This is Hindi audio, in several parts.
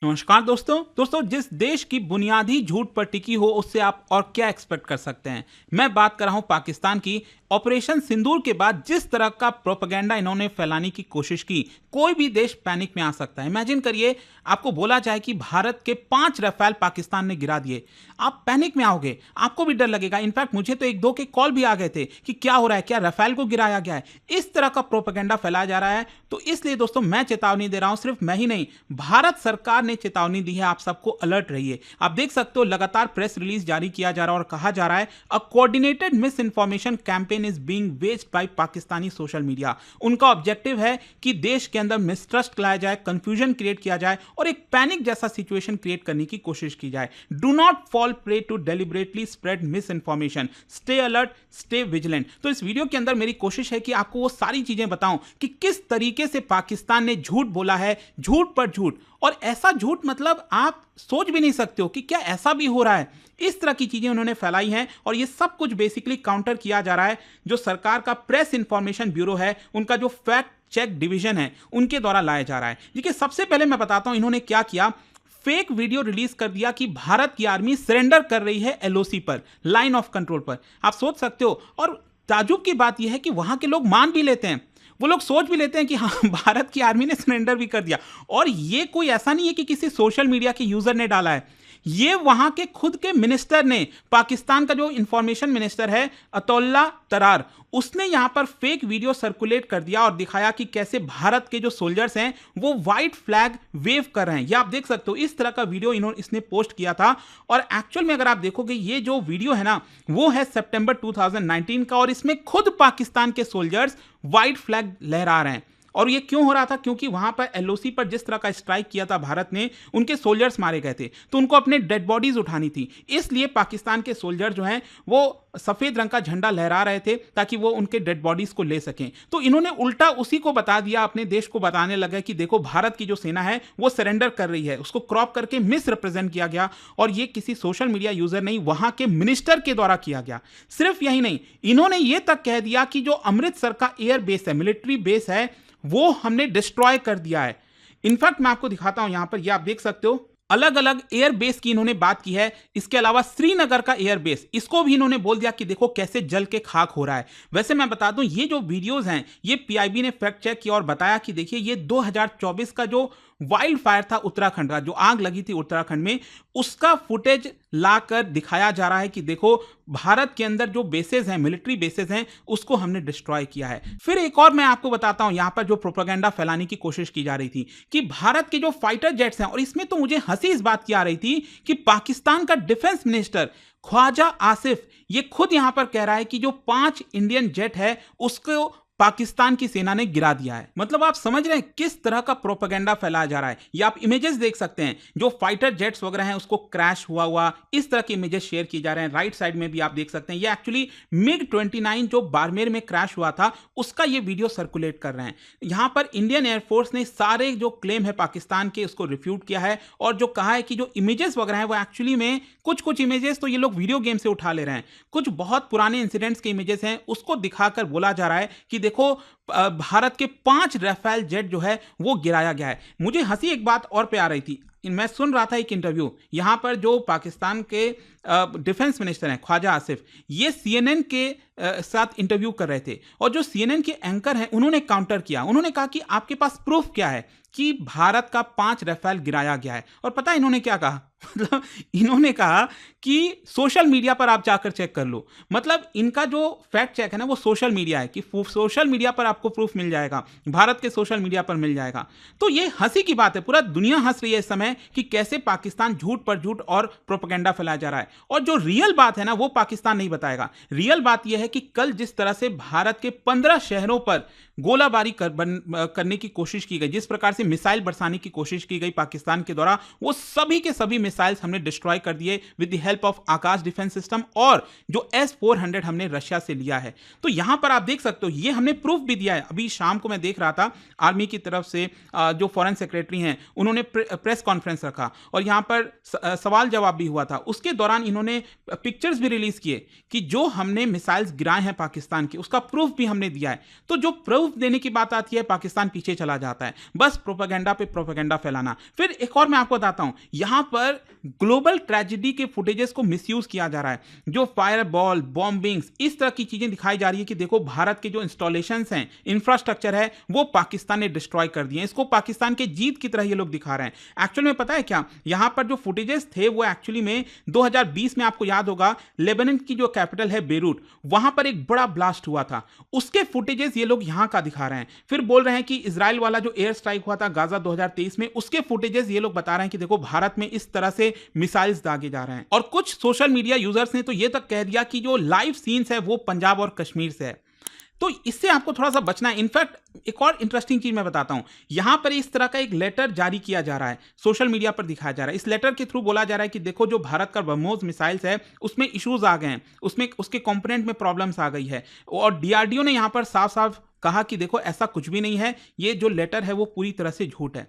नमस्कार दोस्तों जिस देश की बुनियादी झूठ पर टिकी हो उससे आप और क्या एक्सपेक्ट कर सकते हैं। मैं बात कर रहा हूं पाकिस्तान की। ऑपरेशन सिंदूर के बाद जिस तरह का प्रोपेगेंडा इन्होंने फैलाने की कोशिश की, कोई भी देश पैनिक में आ सकता है। इमेजिन करिए, आपको बोला जाए कि भारत के 5 रफेल पाकिस्तान ने गिरा दिए, आप पैनिक में आओगे, आपको भी डर लगेगा। इनफैक्ट मुझे तो 1-2 के कॉल भी आ गए थे कि क्या हो रहा है, क्या रफेल को गिराया गया है। इस तरह का प्रोपेगेंडा फैलाया जा रहा है। तो इसलिए दोस्तों मैं चेतावनी दे रहा हूं, सिर्फ मैं ही नहीं, भारत सरकार ने चेतावनी दी है। आप सबको अलर्ट रहिए। आप देख सकते हो लगातार प्रेस रिलीज जारी किया जा रहा है और कहा जा रहा है a coordinated misinformation campaign is being waged by Pakistani social media. उनका ऑब्जेक्टिव है कि देश के अंदर मिसट्रस्ट लाया जाए, कंफ्यूजन क्रिएट किया जाए और एक पैनिक जैसा सिचुएशन क्रिएट करने की कोशिश की जाए। Do not fall prey to deliberately spread misinformation, stay alert, stay vigilant. तो इस वीडियो के अंदर मेरी कोशिश है कि आपको वो सारी चीजें बताऊं कि किस तरीके से पाकिस्तान ने झूठ बोला है, झूठ पर झूठ। और ऐसा झूठ मतलब आप सोच भी नहीं सकते हो कि क्या ऐसा भी हो रहा है। इस तरह की चीजें उन्होंने फैलाई हैं और ये सब कुछ बेसिकली काउंटर किया जा रहा है जो सरकार का प्रेस इंफॉर्मेशन ब्यूरो है, उनका जो फैक्ट चेक डिवीजन है, उनके द्वारा लाया जा रहा है। देखिए, सबसे पहले मैं बताता हूं इन्होंने क्या किया। फेक वीडियो रिलीज कर दिया कि भारत की आर्मी सरेंडर कर रही है एलओसी पर, लाइन ऑफ कंट्रोल पर। आप सोच सकते हो। और ताजुब की बात यह है कि वहां के लोग मान भी लेते हैं, वो लोग सोच भी लेते हैं कि हाँ भारत की आर्मी ने सरेंडर भी कर दिया। और ये कोई ऐसा नहीं है कि किसी सोशल मीडिया के यूजर ने डाला है, ये वहां के खुद के मिनिस्टर ने, पाकिस्तान का जो इंफॉर्मेशन मिनिस्टर है अतौल्ला तरार, उसने यहां पर फेक वीडियो सर्कुलेट कर दिया और दिखाया कि कैसे भारत के जो सोल्जर्स हैं वो व्हाइट फ्लैग वेव कर रहे हैं। ये आप देख सकते हो, इस तरह का वीडियो इसने पोस्ट किया था। और एक्चुअल में अगर आप देखोगे ये जो वीडियो है ना, वो है सितंबर 2019 का और इसमें खुद पाकिस्तान के सोल्जर्स व्हाइट फ्लैग लहरा रहे हैं। और ये क्यों हो रहा था? क्योंकि वहां पर एलओसी पर जिस तरह का स्ट्राइक किया था भारत ने, उनके सोल्जर्स मारे गए थे, तो उनको अपने डेड बॉडीज उठानी थी। इसलिए पाकिस्तान के सोल्जर जो हैं वो सफेद रंग का झंडा लहरा रहे थे ताकि वो उनके डेड बॉडीज को ले सकें। तो इन्होंने उल्टा उसी को बता दिया, अपने देश को बताने लगे कि देखो भारत की जो सेना है वो सरेंडर कर रही है। उसको क्रॉप करके मिस रिप्रेजेंट किया गया और ये किसी सोशल मीडिया यूजर नहीं, वहां के मिनिस्टर के द्वारा किया गया। सिर्फ यही नहीं, इन्होंने ये तक कह दिया कि जो अमृतसर का एयर बेस है, मिलिट्री बेस है, वो हमने डिस्ट्रॉय कर दिया है। इनफैक्ट मैं आपको दिखाता हूं, यहां पर ये आप देख सकते हो, अलग अलग एयर बेस की इन्होंने बात की है। इसके अलावा श्रीनगर का एयर बेस, इसको भी इन्होंने बोल दिया कि देखो कैसे जल के खाक हो रहा है। वैसे मैं बता दूं, ये जो वीडियोस हैं ये पीआईबी ने फैक्ट चेक किया और बताया कि देखिए ये 2024 का जो वाइल्ड फायर था उत्तराखंड का, जो आग लगी थी उत्तराखंड में, उसका फुटेज लाकर दिखाया जा रहा है कि देखो भारत के अंदर जो बेसेस हैं, मिलिट्री बेसेस हैं, उसको हमने डिस्ट्रॉय किया है। फिर एक और मैं आपको बताता हूं, यहां पर जो प्रोपेगेंडा फैलाने की कोशिश की जा रही थी कि भारत के जो फाइटर जेट्स हैं, और इसमें तो मुझे हंसी इस बात की आ रही थी कि पाकिस्तान का डिफेंस मिनिस्टर ख्वाजा आसिफ ये खुद यहां पर कह रहा है कि जो 5 इंडियन जेट है उसको पाकिस्तान की सेना ने गिरा दिया है। मतलब आप समझ रहे हैं किस तरह का प्रोपेगेंडा फैलाया जा रहा है। ये आप इमेजेस देख सकते हैं, जो फाइटर जेट्स वगैरह हैं उसको क्रैश हुआ इस तरह के इमेजेस शेयर किए जा रहे हैं। राइट साइड में भी आप देख सकते हैं, ये एक्चुअली मिग 29 जो बाड़मेर में क्रैश हुआ था उसका ये वीडियो सर्कुलेट कर रहे हैं। यहां पर इंडियन एयरफोर्स ने सारे जो क्लेम है पाकिस्तान के उसको रिफ्यूट किया है और जो कहा है कि जो इमेजेस वगैरह है वो एक्चुअली में कुछ इमेजेस तो ये लोग वीडियो गेम से उठा ले रहे हैं, कुछ बहुत पुराने इंसिडेंट्स के इमेजेस हैं, उसको दिखाकर बोला जा रहा है कि देखो भारत के 5 राफेल जेट जो है वो गिराया गया है। मुझे हंसी एक बात और पे आ रही थी, मैं सुन रहा था एक इंटरव्यू, यहां पर जो पाकिस्तान के डिफेंस मिनिस्टर हैं ख्वाजा आसिफ, ये सीएनएन के साथ इंटरव्यू कर रहे थे और जो सीएनएन के एंकर हैं उन्होंने काउंटर किया। उन्होंने कहा कि आपके पास प्रूफ क्या है कि भारत का 5 राफेल गिराया गया है? और पता है इन्होंने क्या कहा? मतलब इन्होंने कहा कि सोशल मीडिया पर आप जाकर चेक कर लो। मतलब इनका जो फैक्ट चेक है ना वो सोशल मीडिया है, कि सोशल मीडिया पर आपको प्रूफ मिल जाएगा, भारत के सोशल मीडिया पर मिल जाएगा। तो ये हंसी की बात है, पूरा दुनिया हंस रही है इस समय कि कैसे पाकिस्तान झूठ पर झूठ और प्रोपेगेंडा फैलाया जा रहा है। और जो रियल बात है ना वो पाकिस्तान नहीं बताएगा। रियल बात यह है कि कल जिस तरह से भारत के 15 शहरों पर गोलाबारी करने की कोशिश की गई, जिस प्रकार से मिसाइल बरसाने की कोशिश की गई पाकिस्तान के द्वारा, वो सभी के सभी मिसाइल्स हमने डिस्ट्रॉय कर दिए with the help of Akash defence system, और जो S-400 हमने रशिया से लिया है। तो यहां पर आप देख सकते हो ये हमने प्रूफ भी दिया है। अभी शाम को मैं देख रहा था आर्मी की तरफ से जो फॉरेन सेक्रेटरी हैं उन्होंने प्रेस कॉन्फ्रेंस रखा और यहां पर सवाल जवाब भी हुआ था। उसके दौरान दौरान इन्होंने पिक्चर्स भी रिलीज किए कि जो हमने मिसाइल्स गिराए हैं पाकिस्तान के, उसका प्रूफ भी हमने दिया है। तो जो प्रूफ देने की बात आती है, पाकिस्तान पीछे चला जाता है, बस प्रोपेगेंडा पे प्रोपेगेंडा फैलाना। फिर एक और मैं आपको बताता हूं, यहां पर ग्लोबल ट्रेजेडी के फुटेजेस को मिसयूज किया जा रहा है, जो फायर बॉल, बॉम्बिंग्स, इस तरह की चीजें दिखाई जा रही है कि देखो भारत के जो इंस्टॉलेशंस हैं, इंफ्रास्ट्रक्चर है, वो पाकिस्तान ने डिस्ट्रॉय कर दिए। इसको पाकिस्तान के जीत की तरह ये लोग दिखा रहे हैं। एक्चुअल में पता है क्या, यहां पर जो फुटेजेस थे वो एक्चुअली में 2020 में, आपको याद होगा, लेबनान की जो कैपिटल है बेरूट, वहां पर एक बड़ा ब्लास्ट हुआ था, उसके फुटेजेस ये लोग यहां का दिखा रहे हैं। फिर बोल रहे हैं कि इजराइल वाला जो एयर स्ट्राइक हुआ था गाजा 2023 में, उसके फुटेजेस ये लोग बता रहे हैं कि देखो भारत में इस तरह से मिसाइल्स दागे जा रहे हैं। और कुछ सोशल मीडिया यूजर्स ने तो ये तक कह दिया कि जो लाइव सीन्स है वो पंजाब और कश्मीर से है। तो इससे आपको थोड़ा सा बचना है। इनफैक्ट एक और इंटरेस्टिंग चीज मैं बताता हूं, यहां पर इस तरह का एक लेटर जारी किया जा रहा है, सोशल मीडिया पर दिखाया जा रहा है। इस लेटर के थ्रू बोला जा रहा है कि देखो जो भारत का ब्रह्मोस मिसाइल्स है उसमें इश्यूज आ गए हैं, उसमें उसके कंपोनेंट में प्रॉब्लम्स आ गई है। और डीआरडीओ ने यहां पर साफ साफ कहा कि देखो ऐसा कुछ भी नहीं है, ये जो लेटर है वो पूरी तरह से झूठ है।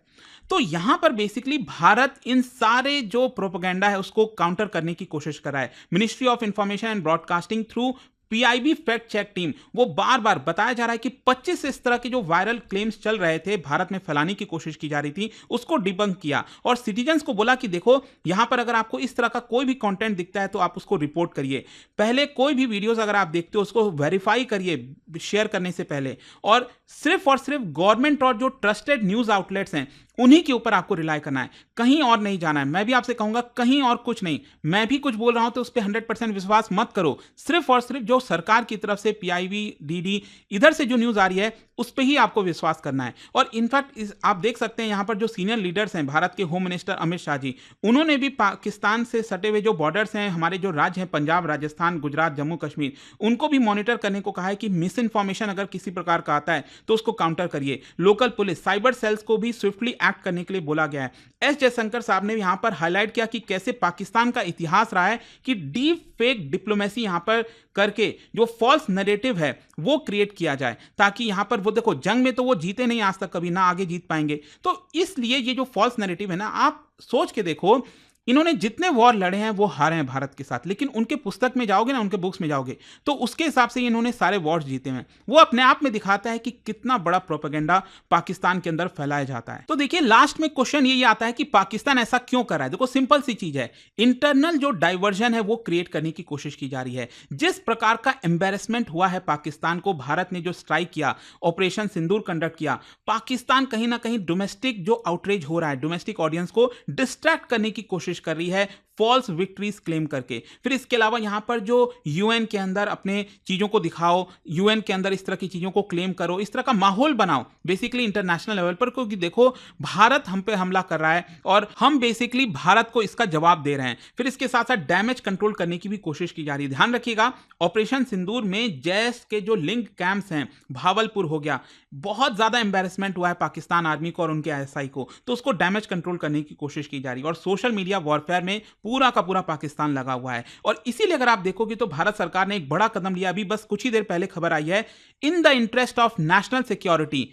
तो यहां पर बेसिकली भारत इन सारे जो प्रोपेगेंडा है उसको काउंटर करने की कोशिश कर रहा है। Ministry of Information and Broadcasting through PIB fact check team, वो बार बार बताया जा रहा है कि 25 इस तरह के जो वायरल क्लेम्स चल रहे थे, भारत में फैलाने की कोशिश की जा रही थी, उसको डिबंक किया और सिटीजन्स को बोला कि देखो यहां पर अगर आपको इस तरह का कोई भी कंटेंट दिखता है तो आप उसको रिपोर्ट करिए। पहले कोई भी वीडियोस अगर आप देखते हो उसको वेरीफाई करिए शेयर करने से पहले, और सिर्फ गवर्नमेंट और जो ट्रस्टेड न्यूज आउटलेट्स हैं उन्हीं के ऊपर आपको रिलाई करना है, कहीं और नहीं जाना है। मैं भी आपसे कहूंगा कहीं और कुछ नहीं। मैं भी कुछ बोल रहा हूं तो उस पर 100% विश्वास मत करो। सिर्फ और सिर्फ जो सरकार की तरफ से पीआईबी, डीडी, इधर से जो न्यूज आ रही है उस पर ही आपको विश्वास करना है। और इनफैक्ट आप देख सकते हैं यहां पर जो सीनियर लीडर्स हैं, भारत के होम मिनिस्टर अमित शाह जी, उन्होंने भी पाकिस्तान से सटे हुए जो बॉर्डर्स हैं, हमारे जो राज्य हैं पंजाब, राजस्थान, गुजरात, जम्मू कश्मीर, उनको भी मॉनिटर करने को कहा है कि मिस इन्फॉर्मेशन अगर किसी प्रकार का आता है तो उसको काउंटर करिए। लोकल पुलिस, साइबर सेल्स को भी स्विफ्टली एक्ट करने के लिए बोला गया है। एस जयशंकर साहब ने यहां पर हाईलाइट किया कि कैसे पाकिस्तान का इतिहास रहा है कि डीप फेक डिप्लोमेसी यहां पर करके जो फॉल्स नैरेटिव है वो क्रिएट किया जाए, ताकि यहां पर वो देखो जंग में तो वो जीते नहीं आज तक कभी, ना आगे जीत पाएंगे। तो इसलिए ये जो फॉल्स नैरेटिव है ना, आप सोच के देखो, इन्होंने जितने वॉर लड़े हैं वो हारे हैं भारत के साथ, लेकिन उनके पुस्तक में जाओगे ना, उनके बुक्स में जाओगे तो उसके हिसाब से इन्होंने सारे वॉर्स जीते हैं। वो अपने आप में दिखाता है कि कितना बड़ा प्रोपेगेंडा पाकिस्तान के अंदर फैलाया जाता है। तो देखिए लास्ट में क्वेश्चन ये आता है कि पाकिस्तान ऐसा क्यों कर रहा है। देखो सिंपल सी चीज है, इंटरनल जो डाइवर्जन है वो क्रिएट करने की कोशिश की जा रही है। जिस प्रकार का एम्बेरसमेंट हुआ है पाकिस्तान को, भारत ने जो स्ट्राइक किया, ऑपरेशन सिंदूर कंडक्ट किया, पाकिस्तान कहीं ना कहीं डोमेस्टिक जो आउटरीच हो रहा है, डोमेस्टिक ऑडियंस को डिस्ट्रैक्ट करने की कोशिश कर रही है फॉल्स विक्ट्रीज क्लेम करके। फिर इसके अलावा यहां पर जो यूएन के अंदर अपने चीजों को दिखाओ, यूएन के अंदर इस तरह की चीजों को क्लेम करो, इस तरह का माहौल बनाओ बेसिकली इंटरनेशनल लेवल पर, क्योंकि देखो भारत हम पे हमला कर रहा है और हम बेसिकली भारत को इसका जवाब दे रहे हैं। फिर इसके साथ साथ डैमेज कंट्रोल करने की भी कोशिश की जा रही है। ध्यान रखिएगा ऑपरेशन सिंदूर में जैश के जो लिंक कैंप्स हैं, भावलपुर हो गया, बहुत ज्यादा एम्बेरसमेंट हुआ है पाकिस्तान आर्मी को और उनके आईएसआई को, तो उसको डैमेज कंट्रोल करने की कोशिश की जा रही है। और सोशल मीडिया वॉरफेयर में पूरा का पूरा पाकिस्तान लगा हुआ है। और इसीलिए अगर आप देखोगे तो भारत सरकार ने एक बड़ा कदम लिया, अभी बस कुछ ही देर पहले खबर आई है, in the interest of national security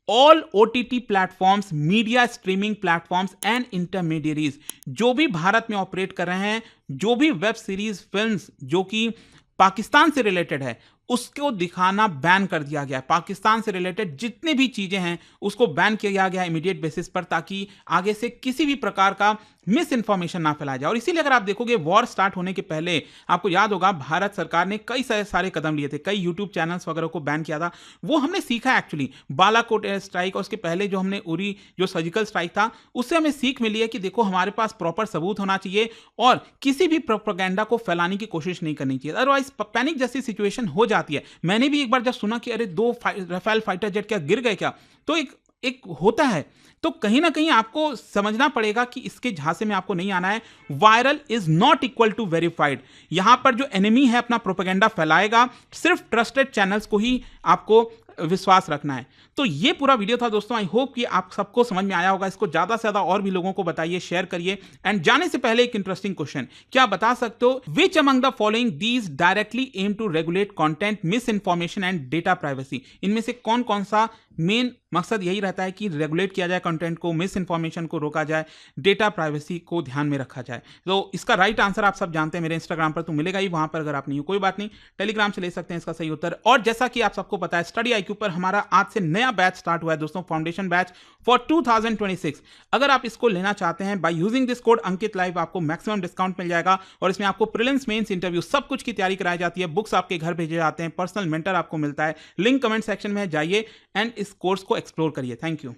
all OTT platforms, media streaming platforms and intermediaries, जो भी भारत में ऑपरेट कर रहे हैं, जो भी वेब सीरीज, फिल्म्स जो कि पाकिस्तान से रिलेटेड है, उसको दिखाना बैन कर दिया गया है। पाकिस्तान से रिलेटेड जितनी भी चीजें हैं उसको बैन किया गया है इमीडिएट बेसिस पर, ताकि आगे से किसी भी प्रकार का मिस इंफॉर्मेशन ना फैलाया जाए। और इसीलिए अगर आप देखोगे वॉर स्टार्ट होने के पहले, आपको याद होगा भारत सरकार ने कई सारे कदम लिए थे, कई यूट्यूब चैनल्स वगैरह को बैन किया था। वो हमने सीखा एक्चुअली, बालाकोट एयर स्ट्राइक और उसके पहले जो हमने उरी जो सर्जिकल स्ट्राइक था, उससे हमें सीख मिली है कि देखो हमारे पास प्रॉपर सबूत होना चाहिए और किसी भी प्रोपेगेंडा को फैलाने की कोशिश नहीं करनी चाहिए, अदरवाइज पैनिक जैसी सिचुएशन हो जाती है। मैंने भी एक बार जब सुना कि अरे 2 राफेल फाइटर जेट क्या गिर गए क्या, तो एक होता है, तो कहीं ना कहीं आपको समझना पड़ेगा कि इसके झांसे में आपको नहीं आना है। Viral is not equal to verified. यहां पर जो एनिमी है अपना प्रोपेगेंडा फैलाएगा, सिर्फ ट्रस्टेड चैनल्स को ही आपको विश्वास रखना है। तो ये पूरा वीडियो था दोस्तों, आई होप कि आप सबको समझ में आया होगा। इसको ज्यादा से ज्यादा और भी लोगों को बताइए, शेयर करिए। एंड जाने से पहले एक इंटरेस्टिंग क्वेश्चन, क्या बता सकते हो which among the following these directly aim to regulate content, misinformation and data privacy? इनमें से कौन कौन सा मेन मकसद यही रहता है कि रेगुलेट किया जाए कंटेंट को, मिस इन्फॉर्मेशन को रोका जाए, डेटा प्राइवेसी को ध्यान में रखा जाए। तो इसका राइट आंसर आप सब जानते हैं, मेरे इंस्टाग्राम पर तो मिलेगा ही, वहां पर अगर आप नहीं हो कोई बात नहीं, टेलीग्राम से ले सकते हैं इसका सही उत्तर। और जैसा कि आप सबको पता है, स्टडी IQ पर हमारा आज से नया बैच स्टार्ट हुआ है दोस्तों, फाउंडेशन बैच फॉर 2026। अगर आप इसको लेना चाहते हैं, by using this code Ankit live आपको मैक्सिमम डिस्काउंट मिल जाएगा। और इसमें आपको प्रीलिम्स, मेंस, इंटरव्यू सब कुछ की तैयारी कराई जाती है, बुक्स आपके घर भेजे जाते हैं, पर्सनल मेंटर आपको मिलता है। लिंक कमेंट सेक्शन में जाइए एंड इस कोर्स को एक्सप्लोर करिए। Thank you.